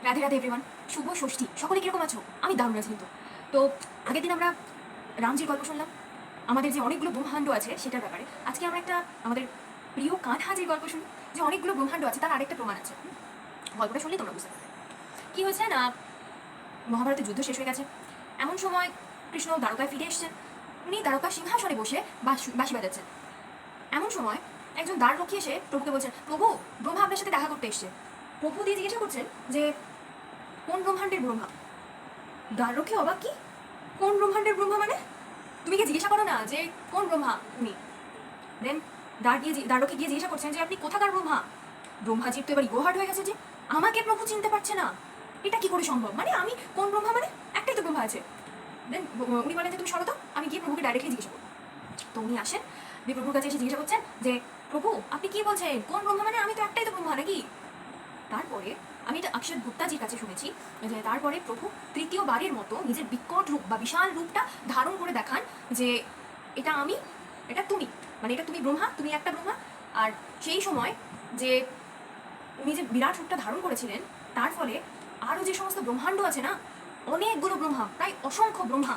Radhe Radhe everyone, শুভ ষষ্ঠী। সকলে কিরকম আছো? আমি দারুণ আছি। তো আগের দিন আমরা রামজির গল্প শুনলাম, আমাদের যে অনেকগুলো ব্রহ্মাণ্ড আছে সেটার ব্যাপারে। আজকে আমরা একটা আমাদের প্রিয় কানহাজির গল্প শুনি, যে অনেকগুলো ব্রহ্মাণ্ড আছে, তার আরেকটা প্রমাণ আছে। গল্পটা শুনলে তোমরা বুঝতে পারবে কি হয়েছে না। মহাভারতের যুদ্ধ শেষ হয়ে গেছে, এমন সময় কৃষ্ণ দ্বারকায় ফিরে এসেছেন। উনি দ্বারকা সিংহাসনে বসে বাঁশি বাজাচ্ছেন। এমন সময় একজন দ্বাররক্ষী এসে প্রভুকে বলছেন, প্রভু, ব্রহ্মা আপনার সাথে দেখা করতে এসছে। প্রভু দিয়ে জিজ্ঞাসা করছেন যে কোন ব্রহ্মাণ্ডের ব্রহ্মা? দ্বাররক্ষী অবাক, কি কোন ব্রহ্মাণ্ডের ব্রহ্মা মানে? তুমি কি জিজ্ঞাসা করো না যে কোন ব্রহ্মা উনি? দেন দ্বাররক্ষী গিয়ে জিজ্ঞাসা করছেন যে আপনি কোথাকার ব্রহ্মা? ব্রহ্মাজির তো এবার ইগো হার্ট হয়ে গেছে, যে আমাকে প্রভু চিনতে পারছে না, এটা কি করে সম্ভব? মানে আমি কোন ব্রহ্মা মানে? একটাই তো ব্রহ্মা আছে। দেন উনি বলেন যে তুমি সরো তো, আমি গিয়ে প্রভুকে ডাইরেক্টলি জিজ্ঞাসা করবো। তো উনি আসেন, দিয়ে প্রভুর কাছে এসে জিজ্ঞাসা করছেন যে প্রভু, আপনি কি বলছেন কোন ব্রহ্মা মানে? আমি তো একটাই তো ব্রহ্মা নাকি? তারপরে আমি এটা অক্ষত গুপ্তাজির কাছে শুনেছি যে তারপরে প্রভু তৃতীয়বারের মতো নিজের বিকট রূপ বা বিশাল রূপটা ধারণ করে দেখান যে এটা আমি, এটা তুমি, মানে এটা তুমি ব্রহ্মা, তুমি একটা ব্রহ্মা। আর সেই সময় যে উনি যে বিরাট রূপটা ধারণ করেছিলেন, তার ফলে আরও যে সমস্ত ব্রহ্মাণ্ড আছে না, অনেকগুলো ব্রহ্মা, প্রায় অসংখ্য ব্রহ্মা